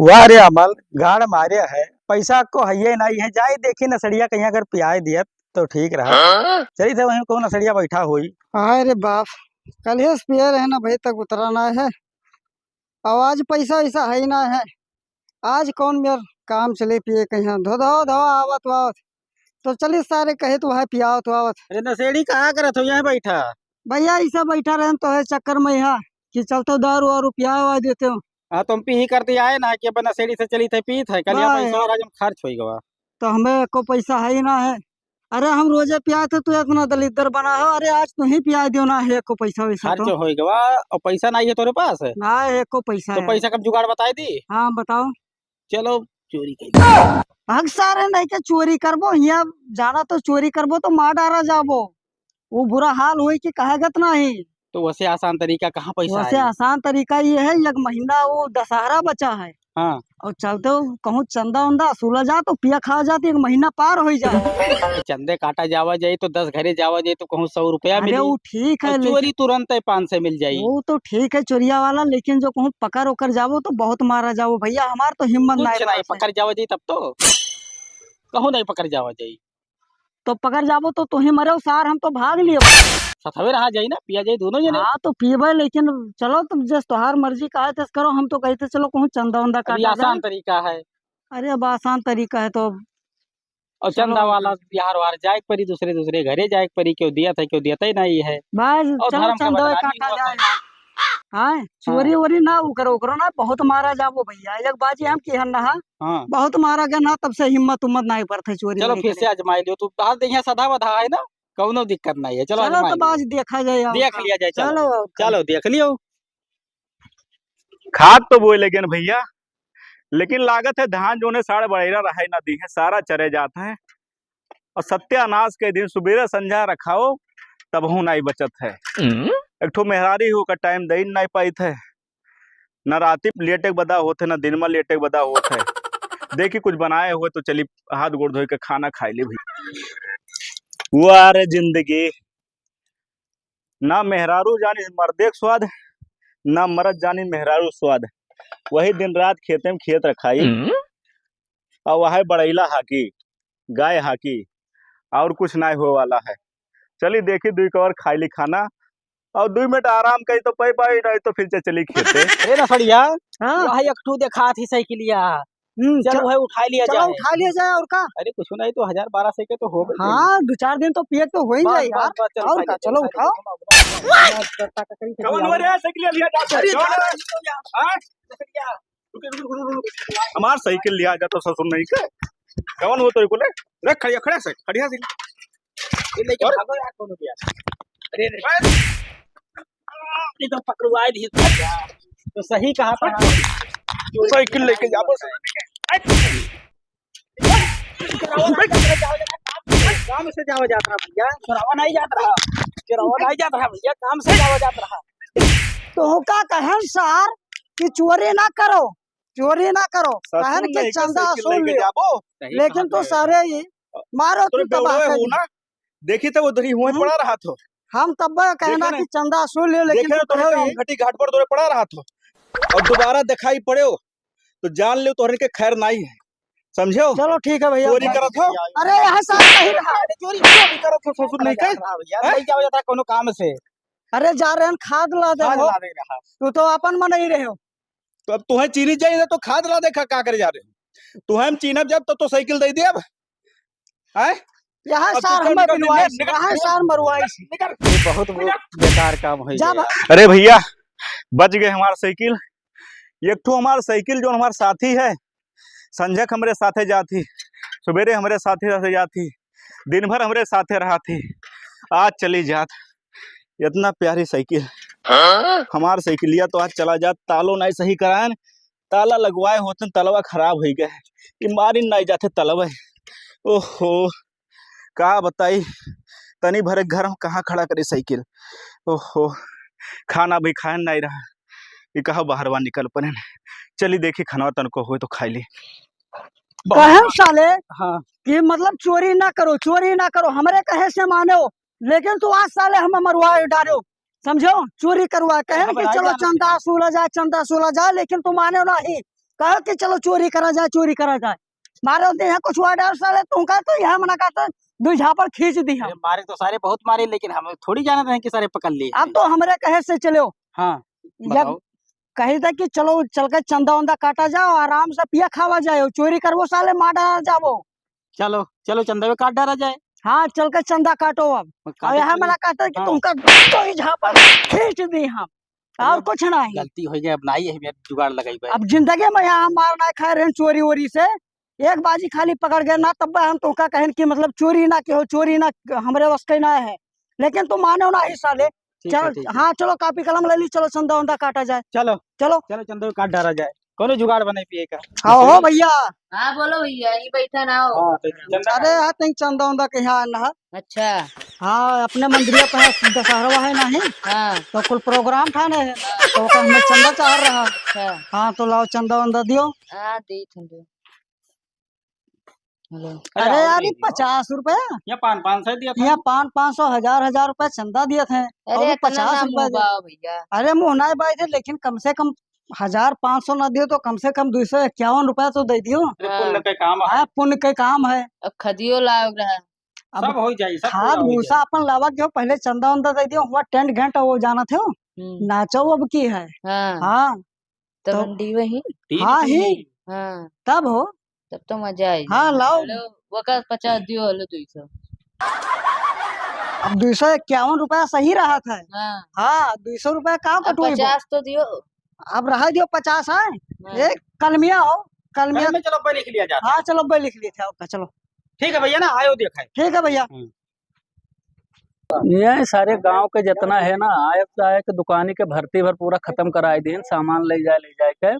वाह रे अमल गाड़ मारे है। पैसा को हइये नहीं है, जाए देखी नसड़िया कहीं अगर पियाए दियत तो ठीक रहा। चली थे वहीं को नसड़िया बैठा हुई। अरे बाप, कल ही स्पेयर है ना भाई, तक उतरा ना है। और आज पैसा ऐसा है ही ना है। आज कौन मेर काम चले पिए कहीं धो धो धो आवत आवत। तो चलिए सारे कहे तो है पियाओ तो आवत। अरे नशेड़ी कहाँ करत हो यहाँ बैठा। भैया ऐसा बैठा रहे तो है चक्कर में यहाँ कि चलते दारू वारू पिया देते हो। हाँ तुम पी ही करते आए ना कि अपन नशेड़ी से चली थे पी थे कल यहाँ वाह पैसा यार। और आज हम खर्च हो गवा। तो हमें को पैसा है ही ना है। अरे हम रोजे पिया थे तू इतना दलिद्दर बना हो। अरे आज तू ही पिया दो ना है को पैसा वैसा खर्च तो हो गवा और पैसा नहीं है तुम्हारे पास है। ना है को पैसा तो है। पैसा कब जुगाड़ बताई दी। हाँ बताओ। चलो चोरी कर। हक सारे नहीं के चोरी करबो यहाँ जाना तो चोरी करबो तो मार डारा जाबो। वो बुरा हाल हुई कि कहेगत नहीं। तो वैसे आसान तरीका कहाँ पैसा वैसे है। आसान तरीका ये है, एक महीना वो दशहरा बचा है हाँ और चलते हो कहूँ चंदा उंदा असूला जा तो पिया खा जाती, एक महीना पार हो जाए। चंदे काटा जावा जाये तो 10 घरे जावा जाये तो कहूँ 100 रुपया अरे मिली। वो ठीक है और लेकिन चोरी तुरंत है 500 मिल जाये। वो तो ठीक है चोरिया वाला, लेकिन जो कहूँ पकड़ उकर जावो तो बहुत मारा जावो भैया, हमार तो हिम्मत कुछ नहीं नहीं पकड़ जावा जाये तब तो कहूँ नहीं पकड़ जावा जाये। तो पकड़ जावो तो तुही मरे सार हम तो भाग लिए। सथवे रहा जाये ना पिया जाये दोनों जने। हाँ तो पीबे, लेकिन चलो तुम जस तोहार मर्जी का है तस करो। हम तो कहते चलो कहूँ चंदा उंदा अभी काटा आसान जाए। तरीका है। अरे अब आसान तरीका है तो और चलो चंदा वाला बिहार वार जाए परी दूसरे दूसरे घरे जाए परी क्यों दिया ही नहीं है। बस और चलो धर्म के चंदा बदनामी काटा हुआ जाए। हाँ चोरी वोरी ना वो करो ना, बहुत मारा जाबो भैया। एक बाजी हम की ना हाँ बहुत मारा गया ना, तब से हिम्मत उम्मत नहीं पड़ता चोरी चलो वोरी फिर के से लिए। आजमाई लो तू आज यहाँ सदा बधा है ना। कौनो दिक्कत नहीं है चलो चलो आजमाई तो लो। बाज देखा जाए और देख का। लिया जाए चलो। चलो और का। चलो देख लियो। खाद तो बोए लेकिन भैया, लेकिन लागत है धान जो ने साढ़े बड़ेरा रहा ना दी है सारा चरे जाता है। और सत्यानाश के दिन सुबेरे संझा रखाओ तब हूँ नहीं बचत है। एक ठो मेहरारी हो का टाइम दे नहीं पाई थे, न राती लेटे बदा होते न दिन में लेटे बदा होते है। देखी कुछ बनाए हुए तो चली हाथ गोड़ धोई के खाना खाई ली भाई। वो आ रहे जिंदगी ना मेहरारू जानी मर्दे के स्वाद, ना मर्द जानी मेहरारू स्वाद। वही दिन रात खेते में खेत रखाई और वह बड़ैला हाकी गाय हाकी और कुछ नहीं हो वाला है। चली देखी दुई कवर खाई ली खाना और 2 मिनट आराम करी तो पै पाई नहीं तो फिर से चली खेते। अरे ना फड़िया हाँ वही एक ठू देखा थी साइकिलिया। चलो चलो वही उठा लिया चलो जाए। उठा लिया जाए और का। अरे कुछ नहीं तो 1000-1200 के तो हो गए। हाँ 2-4 दिन तो पिए तो हो ही जाए यार। और का चलो उठाओ। कौन हो रे साइकिल लिया जाता है? कौन है? हाँ? हमार साइकिल लिया जाता ससुर नहीं के। कौन हो तो बोले रे खड़िया खड़े से खड़िया से अरे ये तो पकड़वाए दी तो सही कहा था। साइकिल लेके जाबो काम से जावा जाता भैया, चुरावा नहीं जाता रहा। चुरावा नहीं जाता रहा भैया, काम से जावा जाता रहा। तो का कहन सार कि चोरी ना करो, चोरी ना करो, कहन के चंदा असूल ले। जाबो। लेकिन तो सारे ही मारो तोरे तू तबाह बेवड़े कर हो दी। ना, देखी तो उधर ही हुए पड़ा रहा था। हम तब कहना देखे कि चंदा असूल ले, लेकिन देखे तू तोरे कहो काम घटी घाट पर तोरे पड़ा रहा था और दोबारा दिखाई पड़े हो तो जान ले तोरे के खैर नहीं है, समझो। चलो ठीक है भैया। चोरी करत हो। अरे यहाँ सार नहीं रहा। चोरी करत हो ससुर नहीं के। भैया नहीं जावा जाता कोनो काम से। अरे जा रहे हैं खाद ला दे हो। दे रहा। तू तो अपन में नहीं रहे हो। तो अब तुम्हें चीनी चाहिए तो खाद ला देखा का करे जा रहे हो। तुम्हें चीनब जब तो साइकिल दे दे अब हैं। यहाँ अब सार तू हमें निकल, बिलवाई, निकल, यहाँ सार मरवाई। ये बहुत बेकार काम है। जा अरे भैया बच गए हमारा साइकिल। एक ठो हमारा साइकिल जो हमारा साथी है, संझक हमारे साथे जाती, सवेरे हमारे साथे जाती, दिन भर हमारे साथे रहा थी, आज चली जात। इतना प्यारी साइकिल हमार साइकिलिया तो आज चला जात। तालो नहीं सही करायन, ताला लगवाए होते तलवा खराब हो गए, ये मारी नहीं जाते तलवा। ओहो का बताई, तनी भरे घर में कहाँ खड़ा करे साइकिल। ओहो खाना भी खाए नहीं रहा, ये कहा बाहरवा निकल पड़े। चली देखी खाना तन को हो तो खाई ली। कहन साले हाँ कि मतलब चोरी ना करो, चोरी ना करो, हमारे कहे से मानो। लेकिन तू आज साले हमें मरवा डालो, समझो। चोरी करवा कहे कि चलो चंदा असूला जाए, चंदा असूला जाए, लेकिन तू मानो नहीं। कहा कि चलो चोरी करा जाए मारे होते हैं कुछ हुआ डर साले तुमका तो यहाँ मना करता दो झापड़ खींच दी हम। मारे तो सारे बहुत मारे, लेकिन हम थोड़ी जानते हैं कि सारे पकड़ लिए। अब तो हमारे कहे से चलो हाँ या कही था कि चलो चल के चंदा वंदा काटा जाओ, आराम से पिया खावा जाओ, चोरी करवो साले मार डाला जाओ। चलो चलो चंदा में काट डाला जाए। हाँ चल के चंदा काटो अब। और यहाँ मना कहता है कि तुमका तो झापड़ खींच दी हम, और कुछ नहीं। गलती हो गई, अब नहीं है जुगाड़ लगाई। अब जिंदगी में यहाँ मारना खाए रहे चोरी वोरी से, एक बाजी खाली पकड़ गए ना तब हम तो कहन कि मतलब चोरी ना के हो, चोरी ना हमरे बस के ना है, लेकिन तुम मानो ना ही साले। चल हाँ चलो कापी कलम ले ली, चलो चंदा वंदा काटा जाए। चलो चलो चलो चंदा में काट डाला जाए। कौन जुगाड़ बने पिए का? हाँ हो भैया। हाँ बोलो भैया, यहीं बैठा ना हो। हाँ, तो चंदा अरे हाँ तीन चंदा वंदा के यहाँ आना है। अच्छा। हाँ अपने मंदिर पे दशहरा है ना है, हाँ तो कुल प्रोग्राम था ना है, तो हमें चंदा चाह रहा। अच्छा। हाँ तो लाओ चंदा वंदा दियो। हाँ दी ठंडे। हेलो। अरे यार 50 रुपया या 500 दिया था। यहाँ 500 1000 रुपया चंदा दिए थे अरे और इतना 50 ना रुपया मुँह बाओ भैया। अरे मुँह ना बाई थे, लेकिन कम से कम 1500 ना दियो तो कम से कम 251 रुपया तो दे दियो। पुण्य का काम है। हाँ पुण्य के काम है। अब खदियो लाग रहा है। अब सब हो जाए, सब खाद भूसा अपन लावा के हो, पहले चंदा वंदा दे दियो, हुआ टेंट घंटा वो जाना थे नाचो अब की है। हाँ हाँ तो तो- मंडी वही। हाँ ही हाँ तब हो। तब तो मजा आई। हाँ लाओ। हेलो वक़्त 50 दियो, हेलो 200। अब 251 रुपया सही रहा था। हाँ हाँ 200 रुपया कहाँ अब कटुई 50 तो दियो। अब रहा दियो 50 है। हाँ। एक कलमिया हो, कलमिया। में चलो पे लिख लिया जाता। हाँ चलो भाई लिख लिए थे आपका, चलो ठीक है भैया ना, आयो देखा है। ठीक है भैया। ये सारे गांव के जितना है ना, आय के दुकानी के भर्ती भर पूरा खत्म कराए दिन, सामान ले जाए के।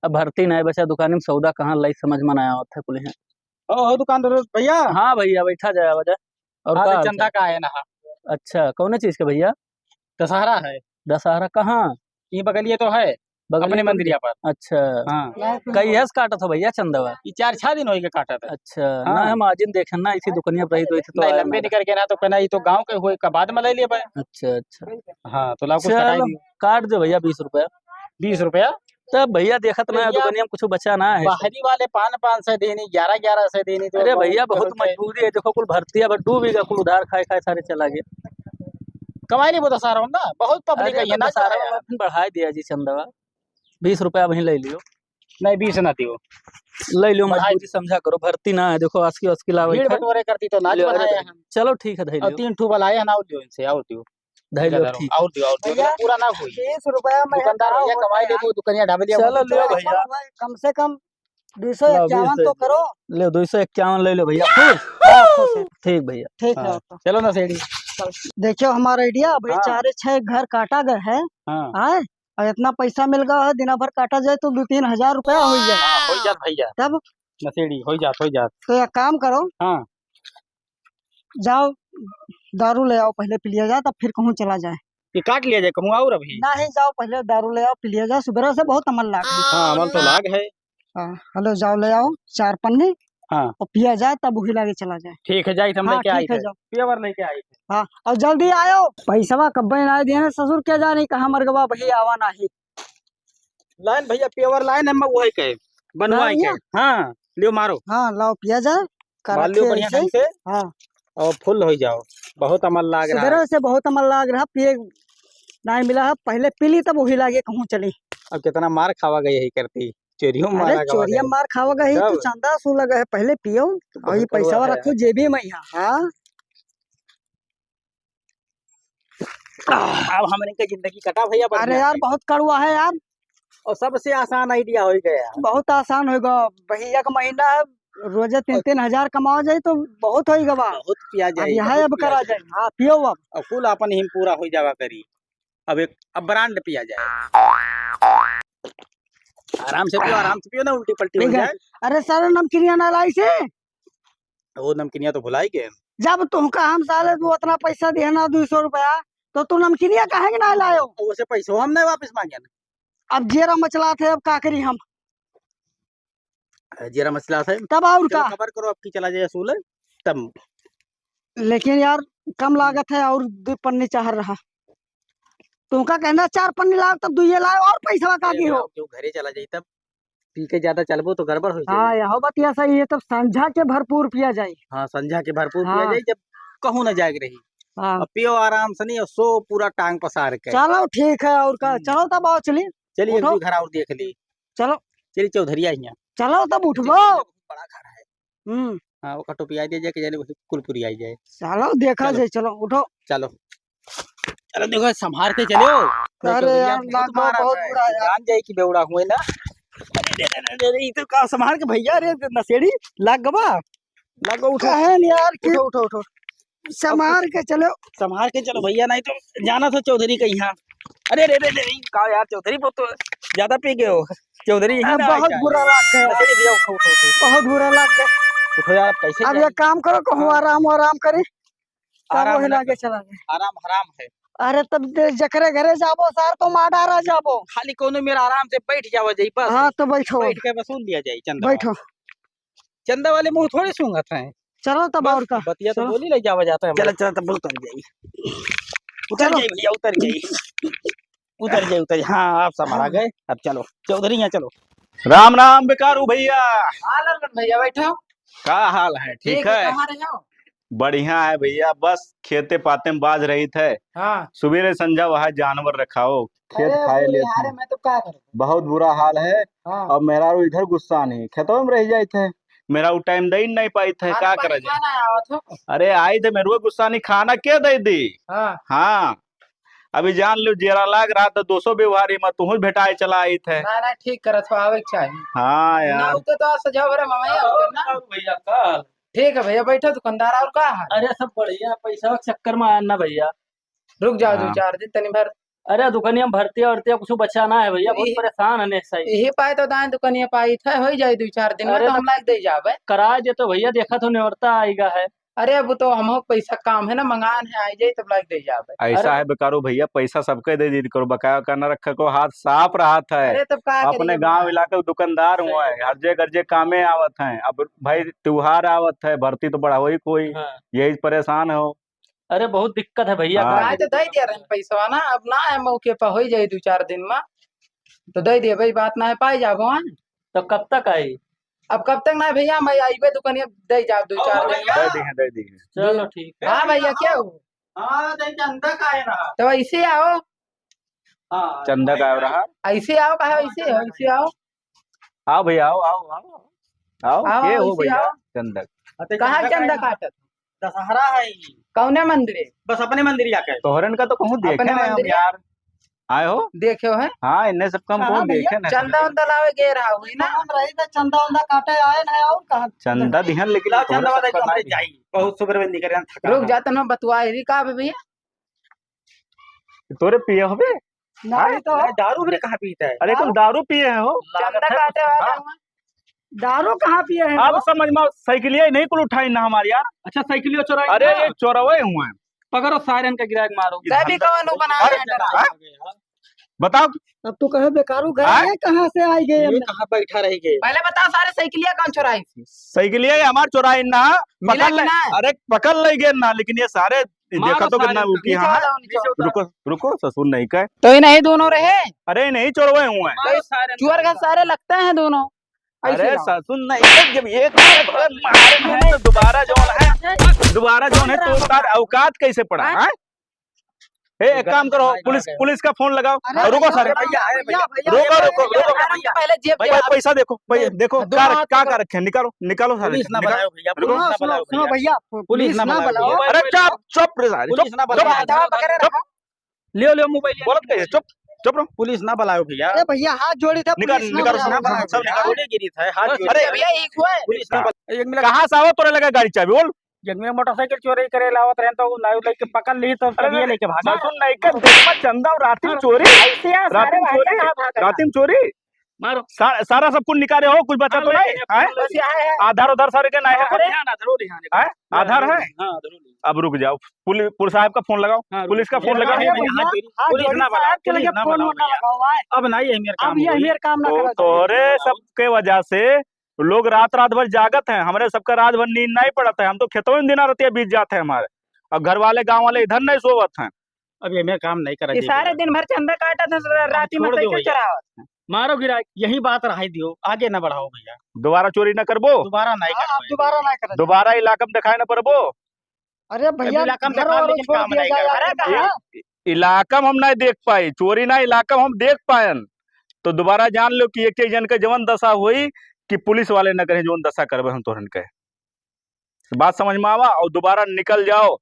अब भर्ती नहीं बचा दुकानी में, सौदा कहाँ लाई समझ में आया होता कुल है। ओ दुकानदार भैया। हाँ भैया बैठा जाए वजह। और हाँ, का चंदा का है ना। अच्छा कौन चीज के भैया? दशहरा है, दशहरा कहाँ? ये बगलिए तो है अपने मंदिरिया पर। अच्छा हाँ कई हस काटा था भैया चंदवा? ये 4-6 दिन हो गए काटा था। अच्छा हाँ। ना हम आज देखे ना इसी दुकानिया पर रही तो इसे तो नहीं आया लंबे ना। निकल के ना तो कहना ये तो गांव के हुए का बाद में ले लिए भाई। अच्छा अच्छा हाँ तो लाओ कुछ कटाई चलो दियो। काट दो भैया 20 रुपया। 20 रुपया। तब भैया देखत ना है भैया, दुकानिया में कुछ बचा ना है। बाहरी वाले 500 देनी, 1100 देनी। तो अरे भैया बहुत मजबूरी है, देखो कुल भर्ती अब डूबेगा, कुल उधार खाए खाए सारे चला गया। कमाई नहीं बता रहा हूँ ना, बहुत पब्लिक है अरे ये तो ना। सारा वाला बढ़ा दिया जी चंदवा, 20 रुपया वहीं ले लियो। नहीं 20 ना दियो, ले लियो, बढ़ाई मजबूरी समझा करो, भर्ती ना है देखो अस्की लावे भीड़ बटोरे करती तो नाच बनाया हम। चलो ठीक है धैल और लियो 3 ठू बनाए ना, और दियो इनसे, और दियो धैल लियो ठीक। और दियो भैया, पूरा ना हुई। 20 रुपया में दुकानदार भैया कमाई दे वो दुकानिया ढाबे दिया। चलो लियो भैया, कम से कम 251 तो करो। ले 251 ले लो भैया खुश। हाँ, खुश है। ठीक भैया। ठीक है हाँ। तो। चलो ना सेड़ी। देखियो हमारा आइडिया भाई, हाँ। 4-6 घर काटा गए है। हाँ हाँ और इतना पैसा मिल गया है, दिन भर काटा जाए तो 2-3 हजार रुपया हो जाए। हो जात भैया, तब नसेड़ी हो जात। तो एक काम करो, हाँ जाओ दारू ले आओ, पहले पी लिया जाए तब फिर कहूँ चला जाए। ये काट लिया जाए, कहूँ और अभी। ना ही जाओ, पहले दारू ले आओ, पी लिया जाए, सुबह से बहुत अमल लाग गई। हाँ अमल तो लाग है। हाँ हेलो जाओ ले आओ 4 पन्नी, हाँ और पिया जाए तब वही लागे चला जाए। ठीक है, जाई हम हाँ लेके आई ठीक है थे, जाओ। पेवर लेके आई थे। हाँ और जल्दी आयो, पैसा कब्बे ना दिए ससुर के जाने कहा मरगवा भैया आवा नहीं। लाइन भैया पेवर लाइन हम वही के बनवाई के। हाँ लियो मारो, हाँ लाओ पिया जाए, बाल लियो बढ़िया ढंग से हाँ और फुल हो जाओ। बहुत अमल लाग रहा है। सुबह से बहुत अमल लाग रहा, पिए नहीं मिला है, पहले पी ली तब वही लागे कहूँ चली। अब कितना मार खावा गई यही करती, चोरियों अरे मारा चोरिया मार खाओगा ही, तू तब। चंदा सू लगा है, पहले पियो और ये बहुत पैसा कड़वा है। रखो जेबी में यहाँ। हाँ अब हमने का जिंदगी कटा भैया। अरे बढ़िया यार है। बहुत कड़वा है यार, और सबसे आसान आइडिया हो गया। बहुत आसान होगा भैया का महीना है, रोजे 3-3 हजार कमाओ जाए तो बहुत होगा। बहुत पिया अब जाए, यहाँ बहुत अब पिया करा जाए। जाए। हाँ पियो अब। और कुल अपन ही पूरा हो जावा करी। अब ब्रांड पिया जाए, आराम से पियो ना, उल्टी पलटी हो ठीक है। जाए। अरे सर नमकीनिया ना लाई से, वो नमकीनिया तो भुलाई के। जब तुमका हम साले तू उतना पैसा दिया ना 200 रुपया, तो तू नमकीनिया काहे के ना लायो? उसे पैसे हम नहीं वापस मांगे ना। अब जेरा मचला थे, अब का करी हम? जीरा मसला है तब और का। खबर करो आपकी चला जाए असूल तब। लेकिन यार कम लागत है, और 2 पन्नी चाह रहा तुमका कहना 4 पन्नी लाओ तब 2 लाओ, और पैसा का की हो। क्यों घरे चला जाए तब पी के ज्यादा चलबो तो गड़बड़ हो हाँ जाए। यहो बतिया सही है, तब संझा के भरपूर पिया जाए। हाँ संझा के भरपूर हाँ। पिया जाए, जब कहूँ न जाग रही हाँ और पियो आराम से, नहीं और सो पूरा टांग पसार के। चलो ठीक है, और का चलो तब आओ, चलिए चलिए एक उठो। दो घर और देख ली। चलो चलिए चौधरिया यहाँ चलो तब उठबो। बड़ा घर है। हाँ वो कटो पिया दे जाए कि जाने वो कुलपुरी आई जाए। चलो देखा चलो। जाए, चलो उठो। चलो चलो देखो संभाल के चलो। अरे यार लागो बहुत बुरा है। जान जाए कि बेवड़ा हुए ना। अरे ये तो का संभाल के भैया, रे नशेड़ी लाग गवा लागो। उठो कहन यार कि उठो उठो उठो संभाल के चलो। संभाल के चलो भैया, नहीं तो जाना था चौधरी का यहाँ। अरे रे रे रे का यार चौधरी वो तो ज्यादा पी गए हो। चौधरी यहाँ ना बहुत बुरा लग गया, नशेड़ी भैया उठो उठो उठो बहुत बुरा लग गया। उठो यार, कैसे अब जाएं? एक काम करो, कहूँ आराम करे, तब आराम वही ना लागे चला गए। आराम हराम है। अरे तब जकरे घरे जाबो सार तो माडारा जाबो। खाली कोनो मेरा आराम से बैठ जाओ जाई बस। हाँ तो बैठो बैठ के वसूल दिया जाए चंदा। बैठो। चंदा वाले मुंह थोड़े सूंघत हैं। चलो तब और का बतिया तो चलो। बोली ले जावा जाता है। चलो चलो तब उतर जाइए, उतर जाइए भैया, उतर जाइए, उतर जाइए उतर जाइए। हाँ आप संभाला गए, अब चलो चौधरी यहाँ चलो। राम राम बेकारू भैया, भैया बैठो। का हाल है? ठीक है, बढ़िया है भैया। बस खेते पाते में बाज रही थे, हाँ सुबेरे संझा वहाँ जानवर रखाओ, खेत खाए लेते हैं। मैं तो क्या करूं। बहुत बुरा हाल है। हाँ। अब मेरा इधर गुस्सा नहीं, खेतों में रह जाए थे, मेरा वो टाइम दे नहीं पाई थे, क्या करे जाए। अरे आई थे मेरे को गुस्सा नहीं, खाना क्या दे दी। हाँ। हाँ अभी जान लो जेरा लाग रहा था 200 व्यवहारी में तुम भेटाए चला आई थे। ना ना ठीक करत हो, आवे के चाहिए। हाँ यार उके तो सजाओ बरे ममैया होते ना। भैया का ठीक है भैया बैठो, दुकानदार और का है। अरे सब बढ़िया, पैसा के चक्कर में आया ना भैया। रुक जाओ हाँ। 2-4 दिन तनी भर। अरे दुकानिया में भर्ती कुछ बचाना है भैया, बहुत ये- परेशान है सही। यही पाए तो दाएं दुकानिया पाई था, हो जाए 2-4 दिन में अरे तो तो- हम लाग दे जावे। कराए दे तो भैया, देखा तो निवर्ता आएगा है। अरे अब तो हम पैसा काम है ना, मंगान है, आई जाए तब लाग दे जावे। ऐसा है बेकारो भैया, पैसा सबके दे दी करो, बकाया करना रखा को हाथ साफ रहा था। अरे तब का अपने गांव इलाके के दुकानदार हुआ है, हर जगह कामे आवत हैं। अब भाई त्योहार आवत है, भर्ती तो बढ़ा ही कोई, हाँ। यही परेशान हो। अरे बहुत दिक्कत है भैया। हाँ। आए तो दे दिया रहे पैसा ना, अब ना है मौके पर हो जाए 2-4 दिन में तो दे दिए भाई, बात ना है पाई जाबो। तो कब तक आई? अब कब तक ना भैया, मैं आईबे दुकानिया दे जाब 2-4 दिन दे में। दी है, दे दी है। चलो ठीक है। हाँ भैया क्या हो, तो ऐसे आओ, चंदा का रहा। ऐसे आओ, कहा ऐसे हो, ऐसे आओ। आओ भैया, आओ आओ आओ आओ, आओ, ये हो ऐसे भैया आओ। चंदा। कहाँ चंदा काटत? दशहरा है ये। कौने मंदिर है? बस अपने मंदिर जाके। तोहरन का तो कहूँ देखे अपने ना हम मंदिर यार, आए हो। देखो है हाँ इन्हें सबका हम हाँ कहूँ भैया, देखे ना। चंदा उंदा लावे गे रहा हुई ना। हम रही थे चंदा उंदा काटे आए ना, और कहा चंदा दिहन, लेकिन लाओ तोहरे चंदा वाला सबका जो हमरे नहीं। जाई बहुत सुबरबंदी करे थका। रुक जा तनो बतवा ही का भैया। तोरे पिए होबे? नहीं तो दारू भी कहाँ पीता है। अरे तुम दारू पिए हो? चंदा काटे वाला हुआ। दारू कहाँ पिए हैं अब समझ में साइकिलिया नहीं कुल उठाई ना हमारी यार। अच्छा साइकिलियो चुराई? अरे ये चोरवे हुए हैं। पकड़ो सायरन का गिराक मारो। तभी कौन बना अरे, है डरा। बताओ अब तो कहे बेकारू गए हाँ? हैं, कहाँ से आई गए ये हमने? कहाँ बैठा रही गए। पहले बताओ सारे साइकिलिया कौन चुराई थी? साइकिलिया हमार चोराई ना, मिला पकड़ कि ले। ना? अरे पकड़ ले गए ना, लेकिन ये सारे मारो देखा तो कितना सारे उल्टी। नीचे हाँ वाला, नीचे वाला। रुको रुको, ससुर नहीं कहे। तो ये नहीं दोनों रहे, अरे नहीं चोरवे हुए हैं। मारो सायरन। चुअर का सारे लगते हैं दोनों। ऐसे अरे लाओ। ससुर नहीं कहे, जब एक बार मारे हैं तो दोबारा जोन है तो तार औकात कैसे पड़ा है? एक काम करो, पुलिस का फोन लगाओ। अरे रुको सारे, भैया, भैया, भैया, रुको भैया, रुको भैया, रुको, सारे पहले जेब भैया जेब पैसा देखो, भैया देखो दो क्या हाथ क्या पकड़। क्या रखे, निकालो निकालो सारे पुलिस ना निकालो। बुलाओ भैया, रुको, पुलिस ना सुनो बुलाओ सुनो भैया। भैया, पुलिस ना बुलाओ बुलाओ। भैया। अरे चुप चुप रे सारे, पुलिस ना चुप बुलाओ। दवा पकड़े रखो। लियो लियो मोबाइल। बोलत कैसे, चुप चुप रहो। पुलिस ना बुलाओ भैया। अरे भैया हाथ जोड़ी था, निकाल- पुलिस ना निकाल, बुलाओ। ना निकाल, बुलाओ सब भैया। निकालो। गोली गिरी था, हाथ जोड़ी। अरे भैया एक हुआ है। पुलिस ना बुलाओ। एक मिनट, कहाँ से आओ तोरे लगा गाड़ी चाबी बोल। एक मिनट मोटरसाइकिल चोरी करे लावत रहे तो नायु लेके पकड़ ली तो तभी लेके भागा। ससुर नहीं कर, देखो चंदा और राती में चोरी, राती में चोरी, राती में चोरी। मारो। सारा सब कुछ निकाले हो, कुछ बचा तो नहीं है? बस यहाँ है। आधार उधार सारे के नहीं है? हाँ आधार है? अब रुक जाओ, पुलिस साहब का फोन लगाओ, पुलिस का फोन लगाओ। अरे भैया, हाथ पुलिस जोड़ी ना बुलाओ, साहब के लगे पुलिस ना फोन बुलाओ ना भैया। लगाओ भाई। अब नहीं है मेरा काम। अब ये मेरा काम ना तो करो। तोरे सबके वजह से लोग रात रात भर जागत हैं, हमारे सबका रात भर नींद नहीं पड़ता है। हम तो खेतों में दिन रात बीत जाते हैं हमारे, और घर वाले गांव वाले इधर नहीं सोवत हैं। अब ये मेरा काम नहीं करा। ये सारे दिन भर चंदा काटा था, रात में छोड़ दो साइकिल भैया। चुरावा। मारो गिरा यही बात रहा दियो, आगे न बढ़ाओ भैया, दोबारा चोरी न करबो, दोबारा नहीं हाँ, आप कर दोबारा ना करें। दोबारा इलाका में दिखाए न पड़बो। अरे भैया इलाका में घर दिखा, वालों लेकिन छोड़ काम दिया नहीं जाए कर। आपके अरे भैया। इलाका में हम नहीं देख पाई, चोरी ना इलाका में हम देख पायन, तो दोबारा जान लो कि एक जन के जवन दशा हुई कि पुलिस वाले न करें जवन दशा करबे हम तोहन के। बात समझ में आवा और दोबारा निकल जाओ।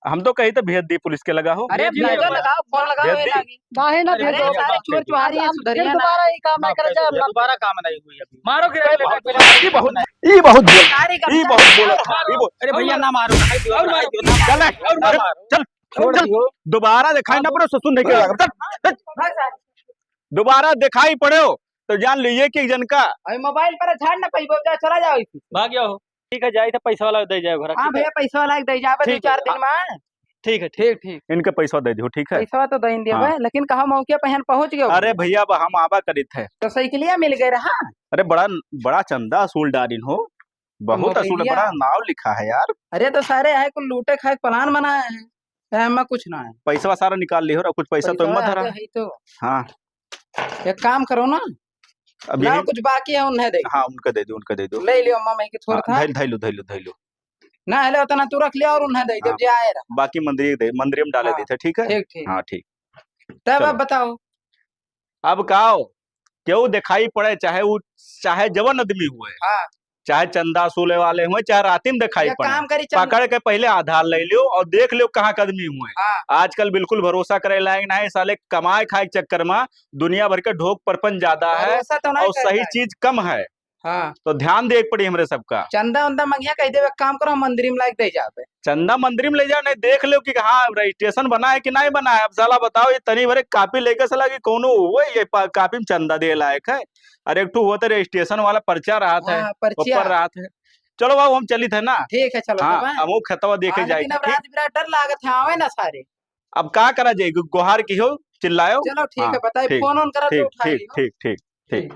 हम तो कही तो भेज दी पुलिस के लगा हो। अरे भेज दिए भेजो, ऊपर। लगाओ फोन लगाओ, भेज ये दी। लागी। काहे ना अरे भेजो भैया, सारे बाप चोर चुहारी हैं, फिर सुधरिया ना। दोबारा ये काम ना करे जाए। दोबारा काम नहीं हुई अभी। मारो गिरा ये बहुत बोला सारी ई बहुत बोला। अरे भैया ना मारो, चल अरे चल छोड़ चल, दियो। दोबारा दिखाई ना पड़ो, ससुर नहीं करेगा। चल, चल। दोबारा दिखाई पड़ो तो जान लीजिए कि एक जन का अभी मोबाइल पर झाड़ ना पैबो, जा चला जाओ इसी। भाग जाओ। ठीक है, जाए तो पैसा वाला दे जाए घर। हां भैया, पैसा वाला दे जाबे 2-4 दिन में। ठीक है। ठीक ठीक, इनके पैसा दे दो, ठीक है। पैसा तो दे देबे, हाँ। लेकिन कहा मौके पे हन पहुंच गयो। अरे भैया अब हम आवा करी थे। तो साइकिलिया मिल गए रहा। अरे बड़ा बड़ा चंदा असूल डारिन हो, बहुत असूल, भैया। बड़ा नाव लिखा है यार। अरे तो सारे आए को लूटे खाए प्लान बनाए हैं, एमा कुछ ना है। पैसा सारा निकाल लियो और कुछ पैसा तो मत धरा। है तो हाँ एक काम करो ना, अब ना यही, कुछ बाकी है उन्हें दे, हाँ उनका दे दो, उनका दे दो। ले लियो अम्मा मैं के थोड़ा था धैलू धैलू धैलू। ना, हेले उतना तू रख लिया और उन्हें दे जब हाँ। जे आए रहा। बाकी मंदिर में डाले हाँ। देते, ठीक है। ठीक ठीक, हाँ ठीक। तब चलो। अब बताओ। अब काओ क्यों दिखाई पड़े, चाहे जवन आदमी हुए, हाँ। चाहे चंदा वसूले वाले हुए, चाहे राती में दिखाई ये पड़े, काम करी पकड़ के पहले आधार ले लियो और देख लियो कहाँ के आदमी हुए। हाँ। आजकल बिल्कुल भरोसा करे लायक नहीं, साले कमाए खाए के चक्कर में दुनिया भर के ढोक परपन ज्यादा है भरोसा तो नहीं और सही करता है। चीज कम है, हाँ, तो ध्यान दे पड़ी हमरे सबका। चंदा उंदा मंगिया कह देवे, काम करो मंदिर में लाइक दे जाबे। चंदा मंदिर में ले जाओ, नहीं देख लो कि हाँ रजिस्ट्रेशन बना है कि नहीं बना है। अब साला बताओ, ये तनी भरे कापी लेके साला कि कोनो हुए ये कापी में चंदा दे लायक है। अरे एक ठू हुआ तो रजिस्ट्रेशन वाला पर्चा रहा था, हाँ, पर्चिया। ऊपर रहा था। चलो बाबू हम चली थे ना। ठीक है, चलो हाँ तब, हाँ। हम खतवा देखे हाँ, लेकिन अब जाए। रात बिरात डर लागत है, आवे ना सारे। अब का करा जाएगी, गुहार की हो चिल्लायो। चलो ठीक हाँ, है, बताइए ठीक, फोन ऑन करा तो ठीक उठा ठीक लियो। ठीक ठीक ठीक।